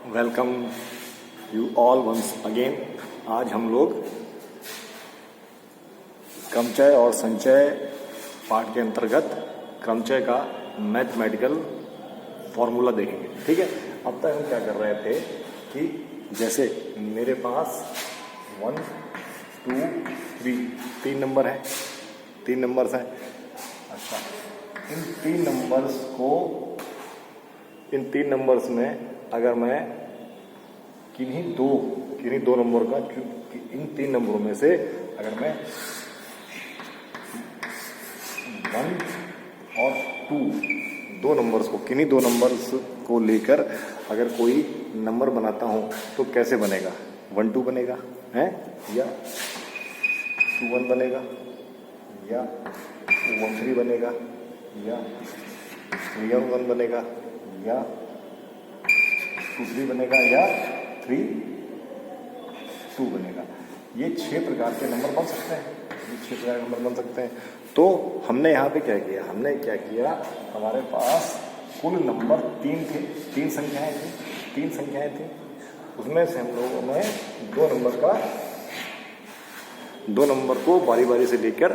Welcome you all once again. आज हम लोग क्रमचय और संचय पाठ के अंतर्गत क्रमचय का मैथमेटिकल फॉर्मूला देखेंगे। ठीक है, अब तक हम क्या कर रहे थे कि जैसे मेरे पास 1 2 3 तीन नंबर हैं, तीन नंबर्स हैं। अच्छा, इन तीन नंबर्स में अगर मैं किन्हीं दो नंबर का, इन तीन नंबरों में से अगर मैं 1 और 2 दो नंबर्स को, किन्हीं दो नंबर्स को लेकर अगर कोई नंबर बनाता हूं तो कैसे बनेगा? 1 2 बनेगा है, या 2 1 बनेगा, या 1 3 बनेगा, या 3 1 बनेगा, या 2 3 बनेगा, या 3 2 बनेगा। ये 6 प्रकार के नंबर बन सकते हैं, ये 6 प्रकार के नंबर बन सकते हैं। तो हमने यहाँ पे क्या किया, हमारे पास कुल नंबर 3 थे, 3 संख्याएं थी। उसमें से हम लोगों ने दो नंबर को बारी बारी से लेकर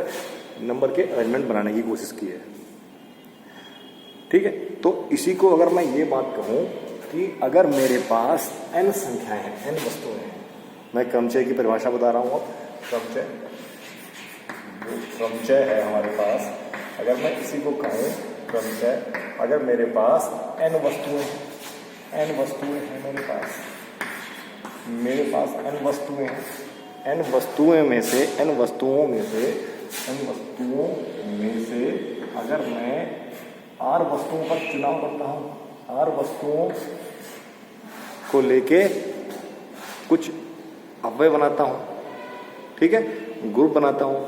नंबर के अरेंजमेंट बनाने की कोशिश की है। ठीक है, तो इसी को अगर मैं ये बात कहूँ कि अगर मेरे पास n संख्याएं हैं, n वस्तुएं हैं, मैं क्रमचय की परिभाषा बता रहा हूँ। अब क्रमचय है हमारे पास, अगर मैं इसी को कहूँ क्रमचय, अगर मेरे पास n वस्तुएं हैं, n वस्तुएं हैं मेरे पास n वस्तुएं हैं, n वस्तुओं में से अगर मैं r वस्तुओं का चुनाव करता हूँ, r वस्तुओं को लेके कुछ अव्यय बनाता हूँ, ठीक है, ग्रुप बनाता हूँ।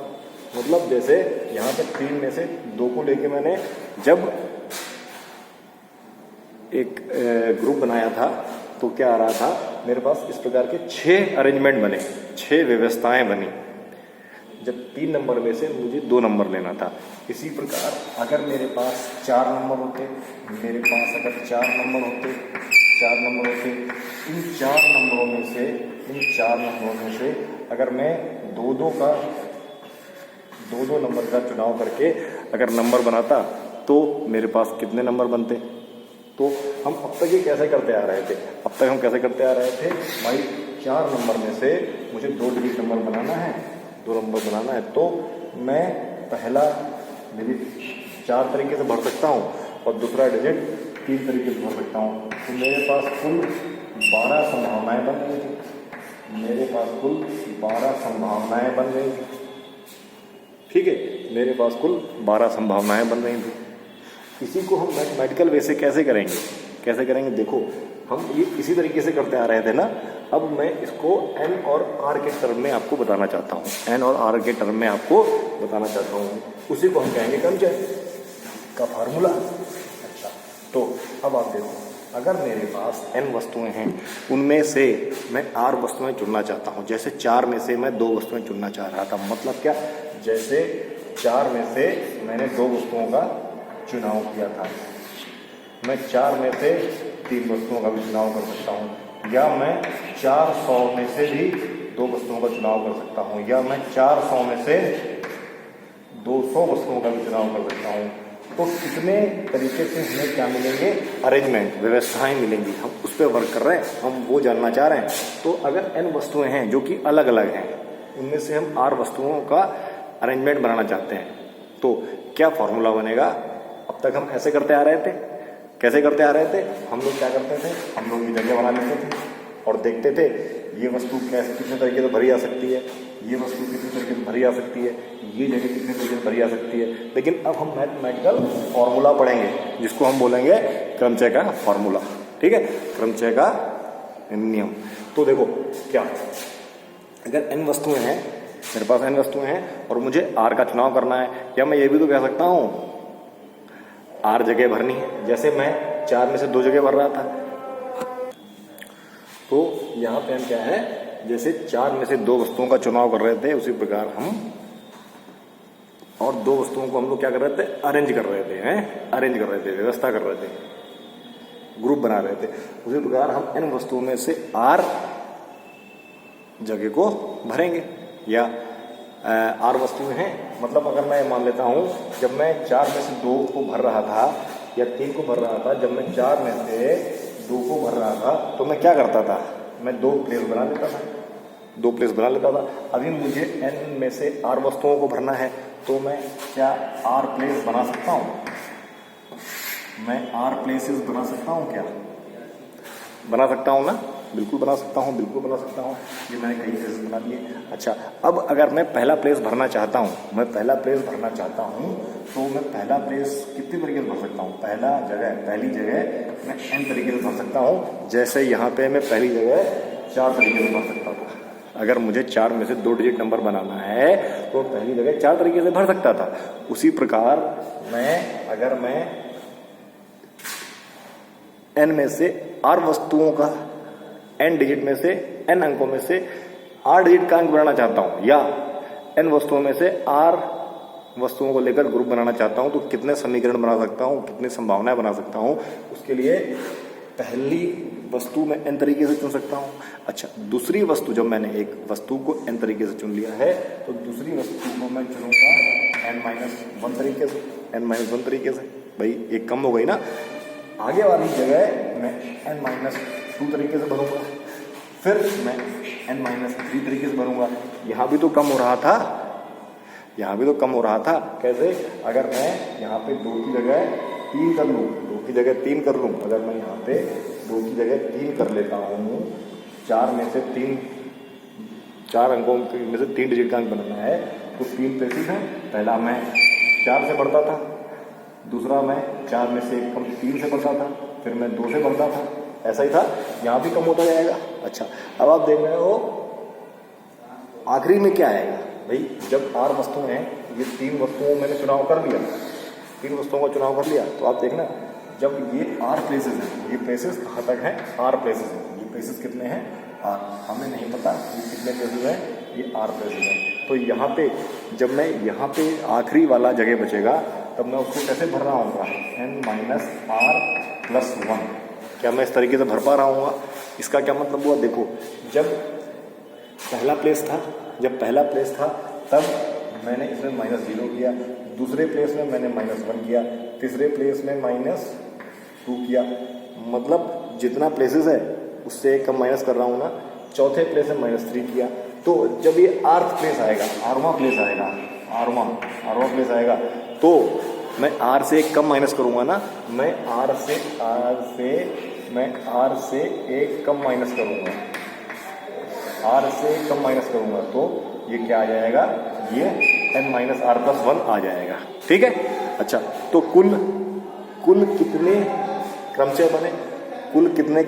मतलब जैसे यहाँ पे 3 में से 2 को लेके मैंने जब एक ग्रुप बनाया था तो क्या आ रहा था, मेरे पास इस प्रकार के 6 अरेंजमेंट बने, 6 व्यवस्थाएं बनी। जब 3 नंबर में से मुझे 2 नंबर लेना था। इसी प्रकार अगर मेरे पास 4 नंबर होते, इन 4 नंबर होते, इन 4 नंबरों में से अगर मैं दो नंबर का चुनाव करके अगर नंबर बनाता तो मेरे पास कितने नंबर बनते? तो हम अब तक ये कैसे करते आ रहे थे? भाई 4 नंबर में से मुझे 2 डिजिट नंबर बनाना है, तो मैं पहला डिजिट 4 तरीके से भर सकता हूँ और दूसरा डिजिट 3 तरीके से भर सकता हूँ। तो मेरे पास कुल 12 संभावनाएं बन रही थी। ठीक है, मेरे पास कुल 12 संभावनाएं बन रही थी। इसी को हम मैथमेटिकल वे से कैसे करेंगे? देखो, हम ये इसी तरीके से करते आ रहे थे ना। अब मैं इसको n और r के टर्म में आपको बताना चाहता हूँ, उसी को हम कहेंगे क्रमचय का फार्मूला। अच्छा, तो अब आप देखो, अगर मेरे पास n वस्तुएं हैं, उनमें से मैं r वस्तुएं चुनना चाहता हूँ। जैसे 4 में से मैं 2 वस्तुएं चुनना चाह रहा था, मतलब क्या, जैसे 4 में से मैंने 2 वस्तुओं का चुनाव किया था, मैं 4 में से 3 वस्तुओं का भी चुनाव कर सकता हूँ, या मैं 400 में से भी 2 वस्तुओं का चुनाव कर सकता हूँ, या मैं 400 में से 200 वस्तुओं का भी चुनाव कर सकता हूँ। तो कितने तरीके से हमें क्या मिलेंगे? अरेंजमेंट, व्यवस्थाएं मिलेंगी। हम उस पर वर्क कर रहे हैं, हम वो जानना चाह रहे हैं। तो अगर n वस्तुएं हैं जो कि अलग अलग हैं, उनमें से हम r वस्तुओं का अरेंजमेंट बनाना चाहते हैं, तो क्या फॉर्मूला बनेगा? अब तक हम ऐसे करते आ रहे थे। कैसे करते आ रहे थे? हम लोग क्या करते थे, हम लोग ये जगह बना लेते थे और देखते थे ये वस्तु कितने तरीके से भरी आ सकती है, ये वस्तु कितने तरीके से भरी आ सकती है, ये जगह कितने तरीके से भरी आ सकती है। लेकिन अब हम मैथमेटिकल फॉर्मूला पढ़ेंगे, जिसको हम बोलेंगे क्रमचय का फॉर्मूला। ठीक है, क्रमचय का नियम। तो देखो क्या, अगर n वस्तुएं हैं, मेरे पास n वस्तुएं हैं और मुझे r का चुनाव करना है, या मैं ये भी तो कह सकता हूँ r जगह भरनी है। जैसे मैं 4 में से 2 जगह भर रहा था, तो यहाँ पे हम क्या है, जैसे 4 में से 2 वस्तुओं का चुनाव कर रहे थे, उसी प्रकार हम और 2 वस्तुओं को हम लोग क्या कर रहे थे, अरेंज कर रहे थे, व्यवस्था कर रहे थे। ग्रुप बना रहे थे। उसी प्रकार हम n वस्तुओं में से r जगह को भरेंगे या r वस्तुएं हैं। मतलब अगर मैं मान लेता हूँ जब मैं 4 में से 2 को भर रहा था या 3 को भर रहा था, जब मैं 4 में से 2 को भर रहा था तो मैं क्या करता था, मैं 2 प्लेस बना लेता था, 2 प्लेस बना लेता था। अभी मुझे n में से r वस्तुओं को भरना है तो मैं क्या r प्लेस बना सकता हूँ, मैं r प्लेसेस बना सकता हूँ, क्या बना सकता हूँ ना, बिल्कुल बना सकता हूँ, बिल्कुल बना सकता हूँ। ये मैंने कई प्लेस बना दिए। अच्छा, अब अगर मैं पहला प्लेस भरना चाहता हूँ, मैं पहला प्लेस भरना चाहता हूँ तो मैं पहला प्लेस कितनी तरीके से भर सकता हूँ, पहली जगह मैं n तरीके से भर सकता हूँ। जैसे यहाँ पे मैं पहली जगह 4 तरीके से भर सकता था। अगर मुझे 4 में से 2 डिजिट नंबर बनाना है तो पहली जगह 4 तरीके से भर सकता था। उसी प्रकार अगर मैं n में से r वस्तुओं का, n डिजिट में से, n अंकों में से r डिजिट का अंक बनाना चाहता हूँ या n वस्तुओं में से r वस्तुओं को लेकर ग्रुप बनाना चाहता हूँ तो कितने समीकरण बना सकता हूँ, कितनी संभावनाएं बना सकता हूँ। उसके लिए पहली वस्तु में n तरीके से चुन सकता हूँ। अच्छा, दूसरी वस्तु, जब मैंने एक वस्तु को n तरीके से चुन लिया है तो दूसरी वस्तु को मैं चुनूंगा n-1 तरीके से, n-1 तरीके से। भाई एक कम हो गई ना, आगे वाली जगह मैं n-2 तरीके से भरूंगा, फिर मैं n-3 तरीके से भरूंगा। यहाँ भी तो कम हो रहा था, यहाँ भी तो कम हो रहा था। कैसे, अगर मैं यहाँ पे 2 की जगह 3 कर लूँ, 2 की जगह 3 कर लूँ, अगर मैं यहाँ पे 2 की जगह 3 कर लेता हूँ, 4 में से 3, 4 अंकों में से 3 डिजिट का अंक बनाना है तो 3 प्लेसेस हैं। पहला मैं 4 से बढ़ता था, दूसरा मैं 4 में से 1 कम 3 से बढ़ता था, फिर मैं 2 से बढ़ता था, ऐसा ही था। यहाँ भी कम होता जाएगा। अच्छा, अब आप देख रहे हो आखिरी में क्या आएगा। भाई जब r वस्तुएं हैं, ये 3 वस्तुओं मैंने चुनाव कर लिया, 3 वस्तुओं का चुनाव कर लिया तो आप देखना जब ये r प्लेसेस हैं, ये प्लेसेस कहाँ तक हैं, r प्लेसेस हैं। ये प्लेसेस कितने हैं, r, हमें नहीं पता ये कितने प्लेसेस हैं, ये r प्लेसेस हैं। तो यहाँ पे जब मैं यहाँ पे आखिरी वाला जगह बचेगा तब मैं उसको कैसे भर रहा हूँ, n-r+1। क्या मैं इस तरीके से भर पा रहा हूँ? इसका क्या मतलब हुआ, देखो जब पहला प्लेस था तब मैंने इसमें -0 किया, दूसरे प्लेस में मैंने -1 किया, तीसरे प्लेस में -2 किया। मतलब जितना प्लेसेस है उससे एक कम माइनस कर रहा हूँ ना। चौथे प्लेस में -3 किया। तो जब ये आर्थ प्लेस आएगा, आरवां प्लेस आएगा तो मैं r से एक कम माइनस करूंगा ना, मैं r से एक कम माइनस करूंगा, r से कम माइनस करूंगा तो ये क्या आ जाएगा, ये n-r+1 आ जाएगा। ठीक है। अच्छा, तो कुल कितने क्रमचय बने, कुल कितने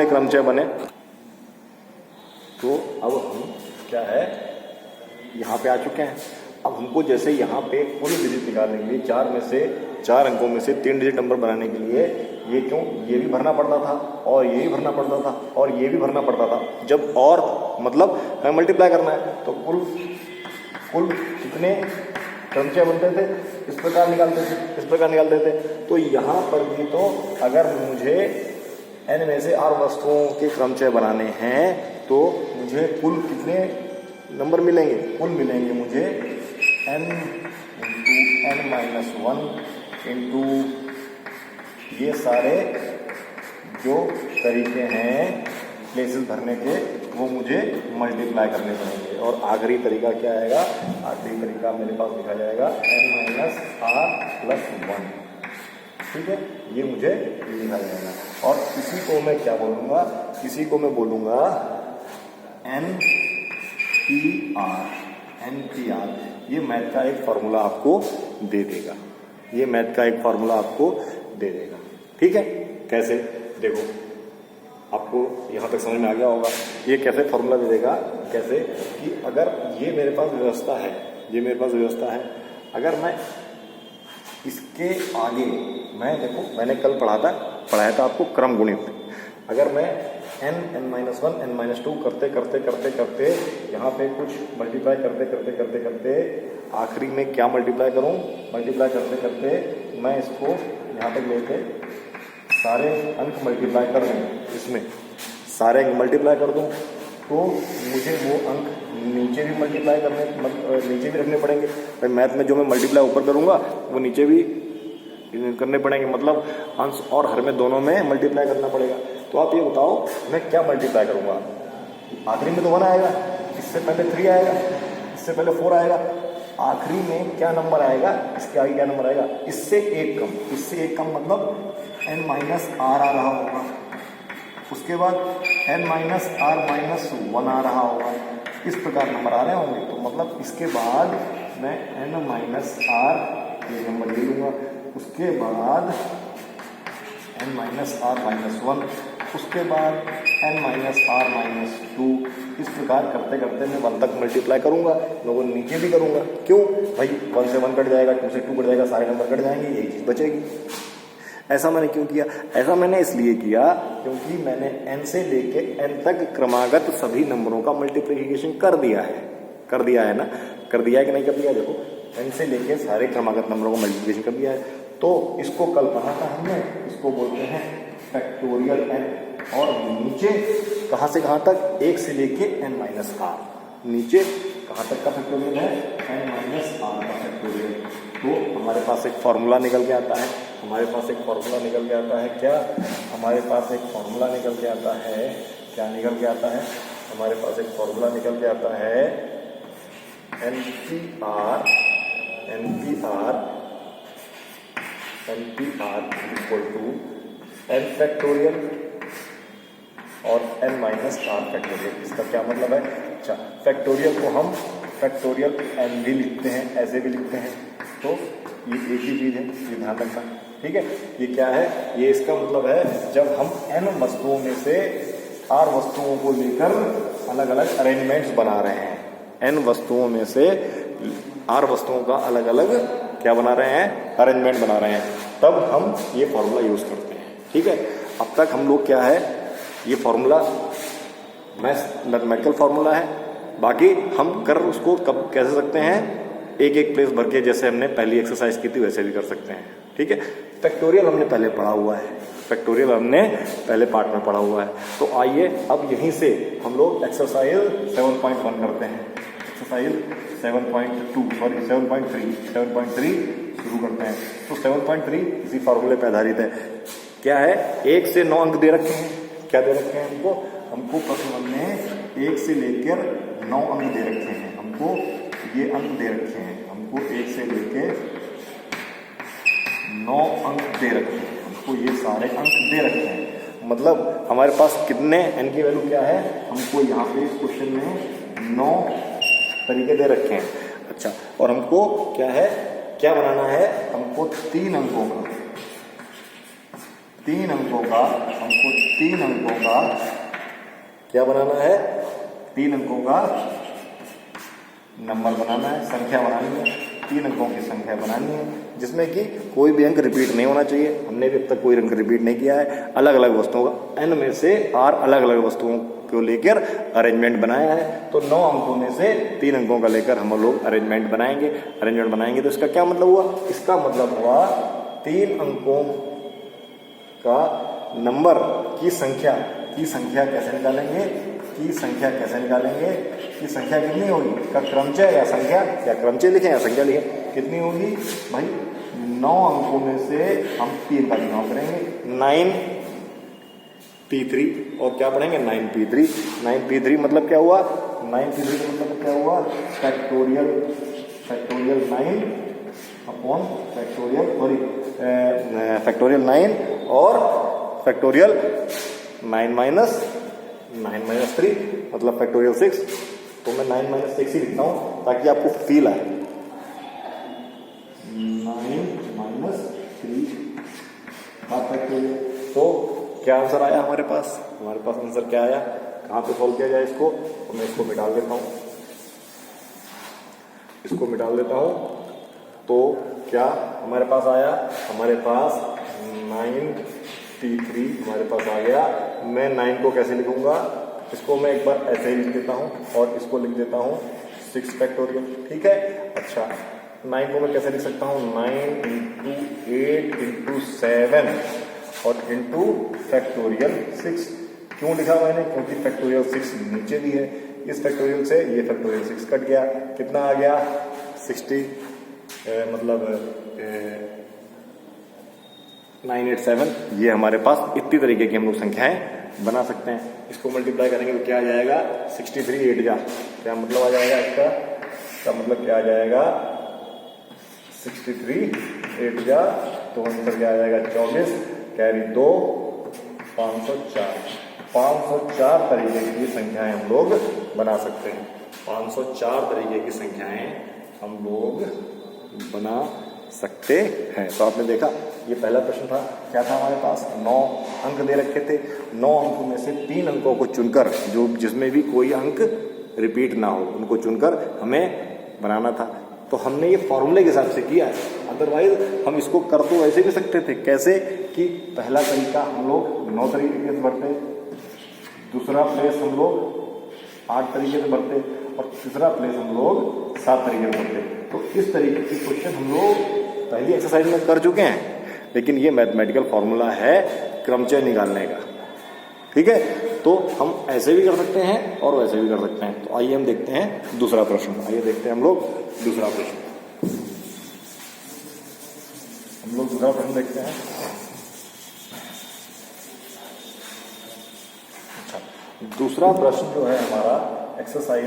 क्रमचय बने। तो अब हम क्या है, यहाँ पे आ चुके हैं। अब हमको जैसे यहाँ पे कुल डिजिट निकालने के लिए 4 में से 4 अंकों में से 3 डिजिट नंबर बनाने के लिए ये भी भरना पड़ता था और ये भी भरना पड़ता था और ये भी भरना पड़ता था। जब और मतलब मल्टीप्लाई करना है तो कुल कितने क्रमचय बनते थे, इस प्रकार निकालते थे। तो यहाँ पर भी तो अगर मुझे n में से r वस्तुओं के क्रमचय बनाने हैं तो मुझे कुल कितने नंबर मिलेंगे, कुल मिलेंगे मुझे n-1 इंटू ये सारे जो तरीके हैं प्लेसेस भरने के वो मुझे मल्टीप्लाई करने पड़ेंगे। और आखिरी तरीका क्या आएगा, आखिरी तरीका मेरे पास लिखा जाएगा n-r+1। ठीक है, ये मुझे लिखा जाएगा। और इसी को मैं क्या बोलूँगा, इसी को मैं बोलूँगा NPR। ये मैथ का एक फॉर्मूला आपको दे देगा, ठीक है। कैसे, देखो आपको यहाँ तक समझ में आ गया होगा। ये कैसे फॉर्मूला दे देगा, कैसे कि अगर ये मेरे पास व्यवस्था है, अगर मैं इसके आगे मैंने कल पढ़ाया था आपको क्रम गुणित। अगर मैं n-1 n-2 करते यहाँ पे कुछ मल्टीप्लाई करते आखिरी में क्या मल्टीप्लाई करते मैं इसको यहाँ तक लेके सारे अंक मल्टीप्लाई कर दूँ, इसमें सारे अंक मल्टीप्लाई कर दूँ तो मुझे वो अंक नीचे भी मल्टीप्लाई करने नीचे भी रखने पड़ेंगे। भाई मैथ में जो मैं मल्टीप्लाई ऊपर करूँगा वो नीचे भी करने पड़ेंगे, मतलब अंश और हर में दोनों में मल्टीप्लाई करना पड़ेगा। तो आप ये बताओ मैं क्या मल्टीप्लाई करूँगा? आखिरी में तो 1 आएगा, इससे पहले 3 आएगा, इससे पहले 4 आएगा, आखिरी में क्या नंबर आएगा, इसके आगे क्या नंबर आएगा? इससे एक कम, इससे एक कम मतलब n माइनस आर आ रहा होगा, उसके बाद n माइनस आर माइनस 1 आ रहा होगा, इस प्रकार नंबर आ रहे होंगे। तो मतलब इसके बाद मैं n माइनस आर ये नंबर ले लूँगा, उसके बाद n माइनस आर माइनस 1, उसके बाद n माइनस आर माइनस 2, इस प्रकार करते करते मैं 1 तक मल्टीप्लाई करूँगा, मैं वो नीचे भी करूँगा। क्यों भाई? 1 से 1 कट जाएगा, 2 से 2 कट जाएगा, सारे नंबर कट जाएंगे, यही चीज़ बचेगी। ऐसा मैंने क्यों किया? ऐसा मैंने इसलिए किया क्योंकि मैंने n से लेके n तक क्रमागत सभी नंबरों का मल्टीप्लिकेशन कर दिया है ना, कर दिया है कि नहीं कर दिया? देखो n से लेके सारे क्रमागत नंबरों का मल्टीप्लिकेशन कर दिया है। तो इसको कल पढ़ा था हमने, इसको बोलते हैं फैक्टोरियल n। और नीचे कहाँ से कहाँ तक? 1 से लेके n माइनस आर, नीचे कहाँ तक का फैक्टोरियल है? n माइनस आर का फैक्टोरियल। तो हमारे पास एक फॉर्मूला निकल के आता है, हमारे पास एक फॉर्मूला निकल के आता है। क्या हमारे पास एक फॉर्मूला निकल के आता है? क्या निकल के आता है? हमारे पास एक फॉर्मूला निकल के आता है NPR equal to n factorial और n माइनस आर फैक्टोरियल। इसका क्या मतलब है? अच्छा, फैक्टोरियल को हम फैक्टोरियल n भी लिखते हैं, ऐसे भी लिखते हैं, तो ये एक ही चीज़ है, ये ध्यान रखना, ठीक है। ये क्या है? ये इसका मतलब है जब हम n वस्तुओं में से r वस्तुओं को लेकर अलग अलग अरेंजमेंट्स बना रहे हैं, n वस्तुओं में से r वस्तुओं का अलग अलग क्या बना रहे हैं? अरेंजमेंट बना रहे हैं, तब हम ये फॉर्मूला यूज करते हैं, ठीक है। अब तक हम लोग क्या है, ये फॉर्मूला मैथमेटिकल फॉर्मूला है, बाकी हम कर उसको कब कैसे सकते हैं? एक एक प्लेस भर के, जैसे हमने पहली एक्सरसाइज की थी वैसे भी कर सकते हैं, ठीक है। फैक्टोरियल हमने पहले पढ़ा हुआ है, फैक्टोरियल हमने पहले पार्ट में पढ़ा हुआ है। तो आइए अब यहीं से हम लोग एक्सरसाइज 7.1 करते हैं, एक्सरसाइज 7.3 शुरू करते हैं। तो 7.3 इसी फॉर्मूले पर आधारित है। क्या है? 1 से 9 अंक दे रखे हैं। क्या दे रखे हैं हमको प्रश्न में 1 से लेकर 9 अंक दे रखे हैं, हमको ये अंक दे रखे हैं, हमको 1 से लेकर 9 अंक दे रखे हैं, हमको ये सारे अंक दे रखे हैं। मतलब हमारे पास कितने n की वैल्यू क्या है? हमको यहाँ पे इस क्वेश्चन में 9 तरीके दे रखे हैं। अच्छा, और हमको क्या है, क्या बनाना है? हमको 3 अंकों का क्या बनाना है? 3 अंकों का नंबर बनाना है, संख्या बनानी है, 3 अंकों की संख्या बनानी है, जिसमें कि कोई भी अंक रिपीट नहीं होना चाहिए। हमने भी अब तक कोई अंक रिपीट नहीं किया है। अलग अलग वस्तुओं का n में से r अलग अलग वस्तुओं को लेकर अरेंजमेंट बनाया है। तो 9 अंकों में से 3 अंकों का लेकर हम लोग अरेंजमेंट बनाएंगे। तो इसका क्या मतलब हुआ? इसका मतलब हुआ 3 अंकों का नंबर की संख्या कैसे निकालेंगे? की संख्या कितनी होगी? का क्रमचय या संख्या, या क्रमचय लिखें या संख्या लिखें, कितनी होगी भाई? 9 अंकों में से हम 3 का चुनाव करेंगे, 9p3, और क्या पढ़ेंगे? 9p3 मतलब क्या हुआ? 9p3 का मतलब क्या हुआ? फैक्टोरियल 9 अपॉन फैक्टोरियल 9 और फैक्टोरियल 9 माइनस 3 मतलब फैक्टोरियल 6। तो मैं 9 माइनस 6 ही लिखता हूँ ताकि आपको फील आए। 9 माइनस 3 का फैक्टोरियल। तो क्या आंसर आया हमारे पास? हमारे पास आंसर क्या आया? कहाँ पे सॉल्व किया जाए इसको? तो मैं इसको मिटा देता हूँ, तो क्या हमारे पास आया? हमारे पास 9p3 हमारे पास आ गया। मैं 9 को कैसे लिखूंगा? इसको मैं एक बार ऐसे ही लिख देता हूँ और इसको लिख देता हूँ 6 फैक्टोरियल, ठीक है। अच्छा, 9 को मैं कैसे लिख सकता हूँ? 9 × 8 × 7 और इंटू फैक्टोरियल 6। क्यों लिखा मैंने? क्योंकि फैक्टोरियल 6 नीचे भी है। इस फैक्टोरियल से ये फैक्टोरियल 6 कट गया, कितना आ गया? 60 मतलब 987। ये हमारे पास इतनी तरीके की हम लोग संख्याएं बना सकते हैं। इसको मल्टीप्लाई करेंगे तो क्या आ जाएगा? 63 8 जा, क्या मतलब आ जाएगा इसका मतलब क्या आ जाएगा? 63 8 जा, तो आंसर क्या आ जाएगा? 24, कैरी 2, 504। 504 तरीके की संख्याएं हम लोग बना सकते हैं। 504 तरीके की संख्याएं हम लोग बना सकते हैं। तो आपने देखा, ये पहला प्रश्न था। क्या था हमारे पास? 9 अंक दे रखे थे। 9 अंकों में से 3 अंकों को चुनकर, जो जिसमें भी कोई अंक रिपीट ना हो, उनको चुनकर हमें बनाना था। तो हमने ये फॉर्मूले के हिसाब से किया है। अदरवाइज हम इसको कर तो ऐसे भी सकते थे। कैसे? कि पहला तरीका हम लोग 9 तरीके से भरते, दूसरा प्लेस हम लोग 8 तरीके से भरते और तीसरा प्लेस हम लोग 7 तरीके से भरते। तो इस तरीके की क्वेश्चन हम लोग पहली एक्सरसाइज में कर चुके हैं। लेकिन ये मैथमेटिकल फॉर्मूला है क्रमचय निकालने का, ठीक है? तो हम ऐसे भी कर सकते हैं और वैसे भी कर सकते हैं। तो आइए हम देखते हैं दूसरा प्रश्न। आइए देखते हैं हम लोग दूसरा प्रश्न। हम लोग दूसरा प्रश्न देखते हैं। दूसरा प्रश्न जो है हमारा एक्सरसाइज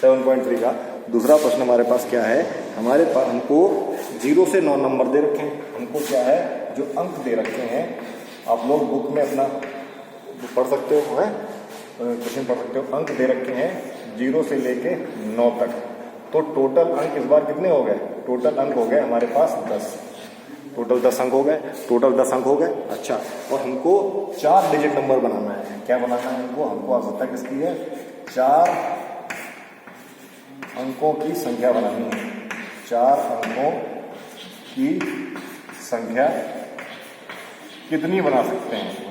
7.3 का दूसरा प्रश्न हमारे पास क्या है? हमारे पास हमको 0 से 9 नंबर दे रखे हैं। हमको क्या है? जो अंक दे रखे हैं, आप लोग बुक में अपना पढ़ सकते हो, है क्वेश्चन पढ़ सकते हो। अंक दे रखे हैं 0 से लेके 9 तक। तो टोटल अंक इस बार कितने हो गए? टोटल अंक हो गए हमारे पास 10। टोटल 10 अंक हो गए। टोटल 10 अंक हो गए। अच्छा, और हमको 4 डिजिट नंबर बनाना है। क्या बनाना है हमको आवश्यकता किसकी है? 4 अंकों की संख्या बनानी है। 4 अंकों की संख्या कितनी बना सकते हैं?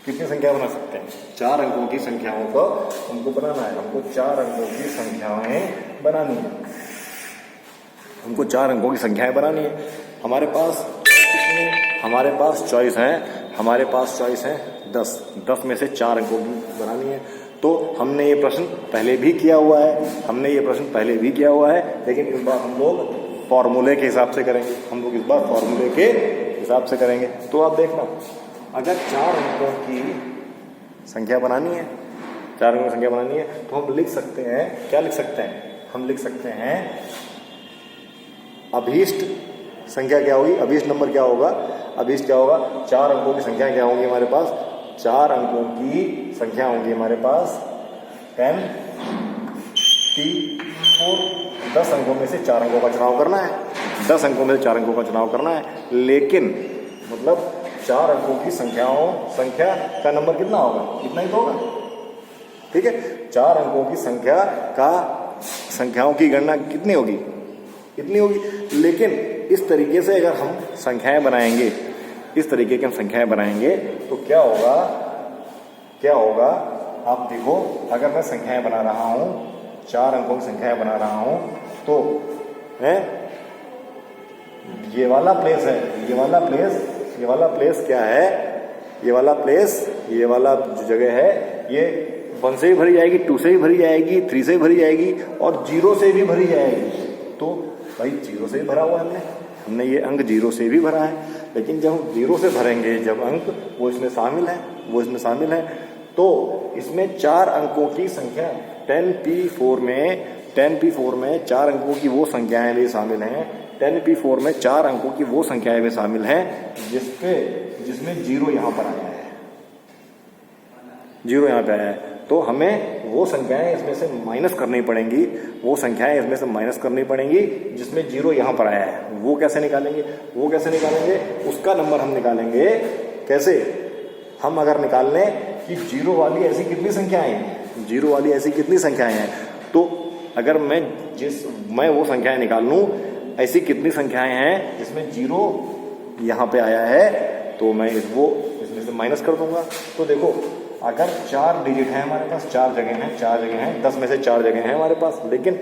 कितनी संख्या बना सकते हैं? 4 अंकों की संख्याओं को हमको बनाना है। हमको 4 अंकों की संख्याएं बनानी है। हमको 4 अंकों की संख्याएं बनानी है। हमारे पास चॉइस है। हमारे पास चॉइस है 10। 10 में से 4 अंकों की बनानी है। तो हमने ये प्रश्न पहले भी किया हुआ है। लेकिन इस बार हम लोग फॉर्मूले के हिसाब से करेंगे। तो आप देखना, अगर 4 अंकों की संख्या बनानी है, तो हम लिख सकते हैं, क्या लिख सकते हैं? हम लिख सकते हैं अभीष्ट संख्या क्या होगी? अभीष्ट नंबर क्या होगा? 4 अंकों की संख्या क्या होंगी हमारे पास? 4 अंकों की संख्या होंगी हमारे पास 10 T4। 10 अंकों में से 4 अंकों का चुनाव करना है। लेकिन मतलब 4 अंकों की संख्या का नंबर कितना होगा? इतना ही तो होगा, ठीक है? 4 अंकों की संख्याओं की गणना कितनी होगी? इतनी होगी। लेकिन इस तरीके से अगर हम संख्याएं बनाएंगे, तो क्या होगा? आप देखो, अगर मैं संख्याएं बना रहा हूं, 4 अंकों की संख्याएं बना रहा हूं, तो है ये वाला प्लेस क्या है? ये वाला जो जगह है, ये 1 से भी भरी जाएगी, 2 से भी भरी जाएगी, 3 से भी भरी जाएगी और 0 से भी भरी जाएगी। तो भाई 0 से भी भरा हुआ है हमने ये अंक 0 से भी भरा है। लेकिन जब हम 0 से भरेंगे, जब अंक वो इसमें शामिल है, तो इसमें 4 अंकों की संख्या 10P4 में 4 अंकों की वो संख्याएं भी शामिल हैं। 10P4 में 4 अंकों की वो संख्याएं भी शामिल हैं जिसमें 0 यहाँ पर आया है। तो हमें वो संख्याएं इसमें से माइनस करनी पड़ेंगी, जिसमें 0 यहाँ पर आया है। वो कैसे निकालेंगे? उसका नंबर हम निकालेंगे कैसे? हम अगर निकाल लें कि 0 वाली ऐसी कितनी संख्याएं हैं, तो अगर मैं वो संख्याएं निकाल लूं, ऐसी कितनी संख्याएं हैं जिसमें 0 यहाँ पे आया है, तो मैं इसमें से माइनस कर दूंगा। तो देखो, अगर 4 डिजिट है हमारे पास, 4 जगह हैं, 10 में से 4 जगह हैं हमारे पास, लेकिन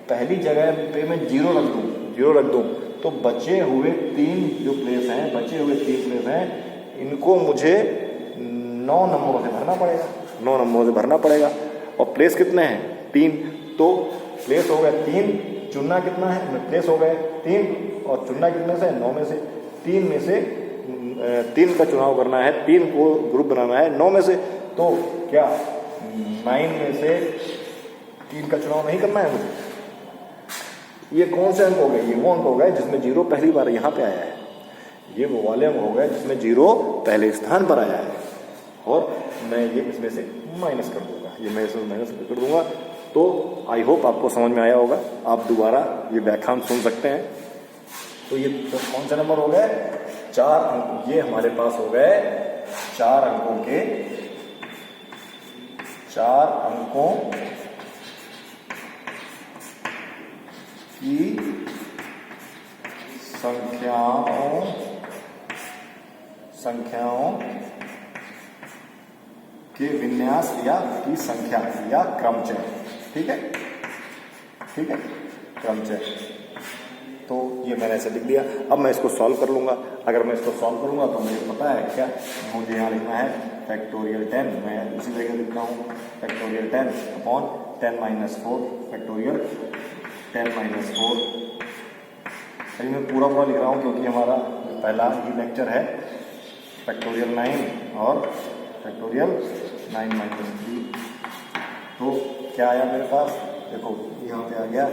पहली जगह पे मैं 0 रख दूं, तो बचे हुए 3 प्लेस हैं, इनको मुझे 9 नंबरों से भरना पड़ेगा, 9 नंबरों से भरना पड़ेगा। और प्लेस कितने हैं? 3। तो प्लेस हो गए 3, चुनना कितना है? प्लेस हो गए 3 और चुनना कितने से? 9 में से। 3 में से 3 का चुनाव करना है, 3 को ग्रुप बनाना है 9 में से। तो क्या 9 में से 3 का चुनाव नहीं करना है मुझे? ये कौन से अंक हो गए? ये वो अंक हो गए जिसमें 0 पहली बार यहाँ पे आया है। ये वो वाले अंक हो गए जिसमें 0 पहले स्थान पर आया है। और मैं ये इसमें से माइनस कर दूंगा, ये मैं इसमें माइनस कर दूंगा। तो आई होप आपको समझ में आया होगा। आप दोबारा ये व्याख्यान सुन सकते हैं। तो ये तो कौन सा नंबर हो गए? 4 अंक। ये हमारे पास हो गए 4 अंकों की संख्याओं के विन्यास या की संख्या या क्रमचय। ठीक है, ठीक है, क्रमचय। तो ये मैंने ऐसे लिख दिया। अब मैं इसको सॉल्व कर लूंगा। अगर मैं इसको सॉल्व करूंगा तो मुझे पता है क्या मुझे यहाँ लिखना है फैक्टोरियल 10। मैं उसी तरह लिख रहा हूँ factorial 10 upon 10 minus 4 factorial 10 minus 4। अभी मैं पूरा लिख रहा हूँ क्योंकि हमारा पहला ही लेक्चर है फैक्टोरियल 9 और फैक्टोरियल 9 माइनस 3। तो क्या आया मेरे पास? देखो यहाँ पे आ गया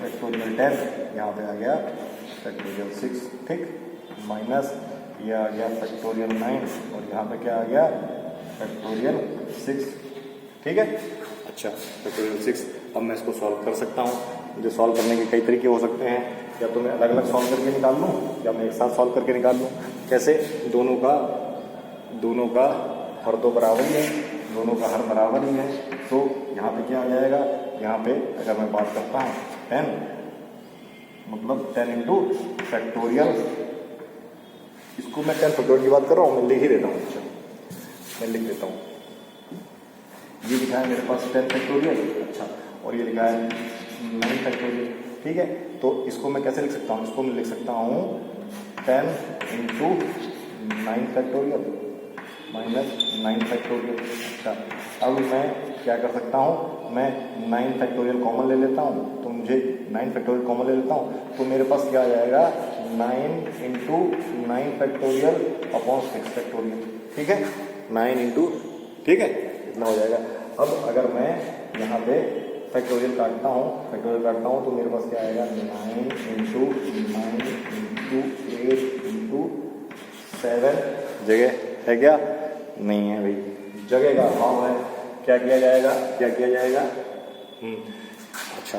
फैक्टोरियल 10, यहाँ पे आ गया फैक्टोरियल 6, ठीक, माइनस ये आ गया फैक्टोरियल 9 और यहाँ पे क्या आ गया फैक्टोरियल 6। ठीक है, अच्छा फैक्टोरियल 6। अब मैं इसको सॉल्व कर सकता हूँ। मुझे सॉल्व करने के कई तरीके हो सकते हैं। या तो मैं अलग अलग सॉल्व करके निकाल लूँ या मैं एक साथ सॉल्व करके निकाल लूँ। कैसे? दोनों का हर तो बराबर ही है, दोनों का हर बराबर ही है। तो यहाँ पे क्या आ जाएगा? यहाँ पे अगर मैं बात करता हूँ 10 मतलब 10 इंटू फैक्टोरियल, इसको मैं 10 फैक्टोरियल की बात कर रहा हूँ, मैं लिख ही देता हूँ। अच्छा मैं लिख देता हूँ। ये लिखा है मेरे पास 10 फैक्टोरियल, अच्छा, और ये लिखा है 9 फैक्टोरियल। ठीक है, तो इसको मैं कैसे लिख सकता हूँ? इसको मैं लिख सकता हूँ 10 इंटू 9 फैक्टोरियल माइनस 9 फैक्टोरियल। अच्छा, अब मैं क्या कर सकता हूँ? मैं 9 फैक्टोरियल कॉमन ले लेता हूँ। तो मुझे 9 फैक्टोरियल कॉमन ले लेता हूँ तो मेरे पास क्या आ जाएगा 9 इंटू 9 फैक्टोरियल अपॉन 6 फैक्टोरियल। ठीक है, 9 इंटू, ठीक है, इतना हो जाएगा। अब अगर मैं यहाँ पे फैक्टोरियल काटता हूँ तो मेरे पास क्या आएगा 9 इंटू 9 इंटू 8 इंटू 7। जगह है क्या? नहीं है भाई, जगह का अभाव है। क्या किया जाएगा? अच्छा